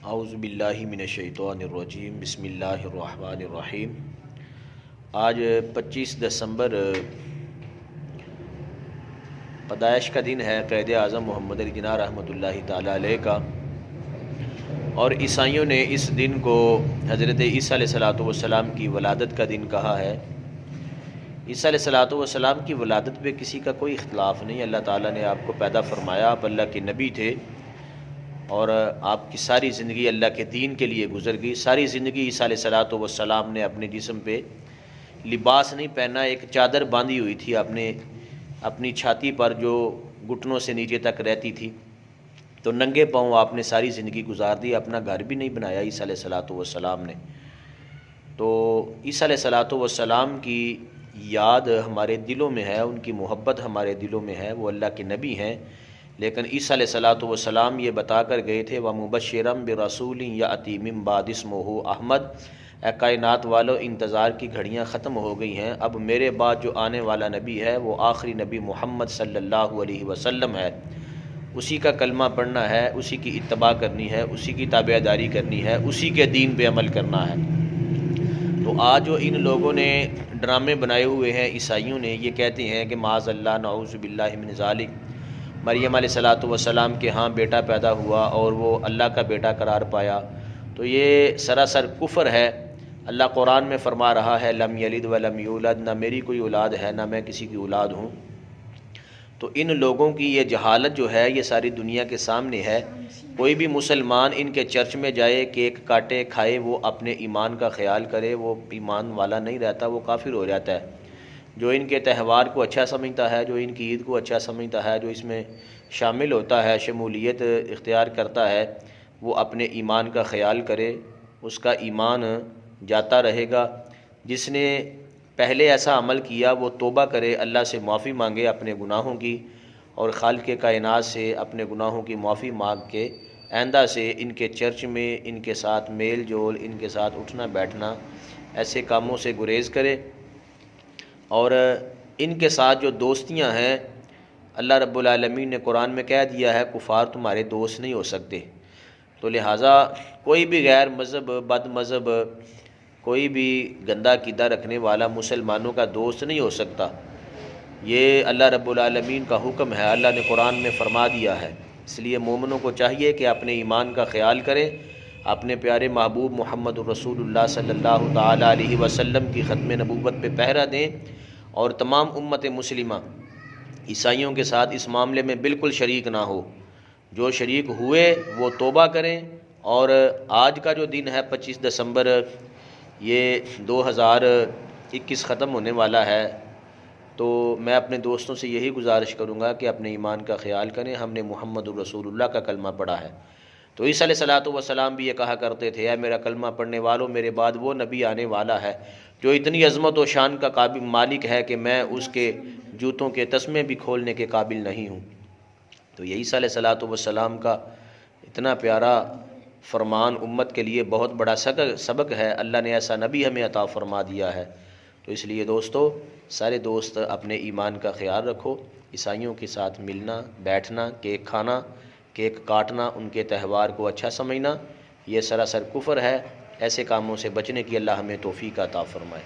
اعوذ باللہ من الشیطان الرجیم بسم اللہ الرحمن الرحیم۔ آج 25 دسمبر پیدائش کا دن ہے قائد اعظم محمد علی جناح رحمۃ اللہ تعالیٰ علیہ کا، اور عیسائیوں نے اس دن کو حضرت عیسیٰ علیہ السلام کی ولادت کا دن کہا ہے۔ عیسیٰ علیہ السلام کی ولادت پہ کسی کا کوئی اختلاف نہیں۔ اللہ تعالیٰ نے آپ کو پیدا فرمایا، آپ اللہ کے نبی تھے، اور آپ کی ساری زندگی اللہ کے دین کے لیے گزر گئی۔ ساری زندگی عیسیٰ علیہ السلام نے اپنے جسم پہ لباس نہیں پہنا، ایک چادر باندھی ہوئی تھی اپنی چھاتی پر جو گھٹنوں سے نیچے تک رہتی تھی، تو ننگے پاؤں آپ نے ساری زندگی گزار دی۔ اپنا گھر بھی نہیں بنایا عیسیٰ علیہ السلام نے۔ تو عیسیٰ علیہ السلام کی یاد ہمارے دلوں میں ہے، ان کی محبت ہمارے دلوں میں ہے۔ وہ اللہ کے نبی ہیں، لیکن عیسیٰ علیہ السلام یہ بتا کر گئے تھے وَمُبَشِّرًا بِرَسُولٍ يَأْتِي مِن بَعْدِهِ اسْمُهُ احمد، اے کائنات والو انتظار کی گھڑیاں ختم ہو گئی ہیں، اب میرے بعد جو آنے والا نبی ہے وہ آخری نبی محمد صلی اللہ علیہ وسلم ہے۔ اسی کا کلمہ پڑھنا ہے، اسی کی اتباع کرنی ہے، اسی کی تابعداری کرنی ہے، اسی کے دین پہ عمل کرنا ہے۔ تو آج جو ان لوگوں نے ڈرامے بنائے ہوئے ہیں عیسائیوں نے، یہ کہتے ہیں کہ معاذ اللہ نعوذ باللہ من ذالک، مریم علیہ السلام کے ہاں بیٹا پیدا ہوا اور وہ اللہ کا بیٹا قرار پایا، تو یہ سراسر کفر ہے۔ اللہ قرآن میں فرما رہا ہے لم یلد ولم یولد، نہ میری کوئی اولاد ہے نہ میں کسی کی اولاد ہوں۔ تو ان لوگوں کی یہ جہالت جو ہے یہ ساری دنیا کے سامنے ہے۔ کوئی بھی مسلمان ان کے چرچ میں جائے، کیک کاٹے کھائے، وہ اپنے ایمان کا خیال کرے، وہ ایمان والا نہیں رہتا، وہ کافر ہو جاتا ہے۔ جو ان کے تہوار کو اچھا سمجھتا ہے، جو ان کی عید کو اچھا سمجھتا ہے، جو اس میں شامل ہوتا ہے، شمولیت اختیار کرتا ہے، وہ اپنے ایمان کا خیال کرے، اس کا ایمان جاتا رہے گا۔ جس نے پہلے ایسا عمل کیا وہ توبہ کرے، اللہ سے معافی مانگے اپنے گناہوں کی، اور خالق کائنات سے اپنے گناہوں کی معافی مانگ کے آئندہ سے ان کے چرچ میں ان کے ساتھ میل جول، ان کے ساتھ اٹھنا بیٹھنا، ایسے کاموں سے گریز کرے۔ اور ان کے ساتھ جو دوستیاں ہیں، اللہ رب العالمین نے قرآن میں کہہ دیا ہے کفار تمہارے دوست نہیں ہو سکتے۔ تو لہٰذا کوئی بھی غیر مذہب، بد مذہب، کوئی بھی گندا عقیدہ رکھنے والا مسلمانوں کا دوست نہیں ہو سکتا۔ یہ اللہ رب العالمین کا حکم ہے، اللہ نے قرآن میں فرما دیا ہے۔ اس لیے مومنوں کو چاہیے کہ اپنے ایمان کا خیال کریں، اپنے پیارے محبوب محمد الرسول اللہ صلی اللہ تعالیٰ علیہ وسلم کی ختم نبوت پہ پہرہ دیں، اور تمام امت مسلمہ عیسائیوں کے ساتھ اس معاملے میں بالکل شریک نہ ہو۔ جو شریک ہوئے وہ توبہ کریں۔ اور آج کا جو دن ہے 25 دسمبر، یہ 2021 ختم ہونے والا ہے، تو میں اپنے دوستوں سے یہی گزارش کروں گا کہ اپنے ایمان کا خیال کریں۔ ہم نے محمد الرسول اللہ کا کلمہ پڑھا ہے، تو عیسیٰ علیہ السلام بھی یہ کہا کرتے تھے اے میرا کلمہ پڑھنے والوں، میرے بعد وہ نبی آنے والا ہے جو اتنی عظمت و شان کا قابل مالک ہے کہ میں اس کے جوتوں کے تسمے بھی کھولنے کے قابل نہیں ہوں۔ تو یہ عیسیٰ علیہ السلام کا اتنا پیارا فرمان امت کے لیے بہت بڑا سبق ہے۔ اللہ نے ایسا نبی ہمیں عطا فرما دیا ہے۔ تو اس لیے دوستو، سارے دوست اپنے ایمان کا خیال رکھو۔ عیسائیوں کے ساتھ ملنا بیٹھنا، کیک کھانا، کیک کاٹنا، ان کے تہوار کو اچھا سمجھنا، یہ سراسر کفر ہے۔ ایسے کاموں سے بچنے کی اللہ ہمیں توفیق عطا فرمائے۔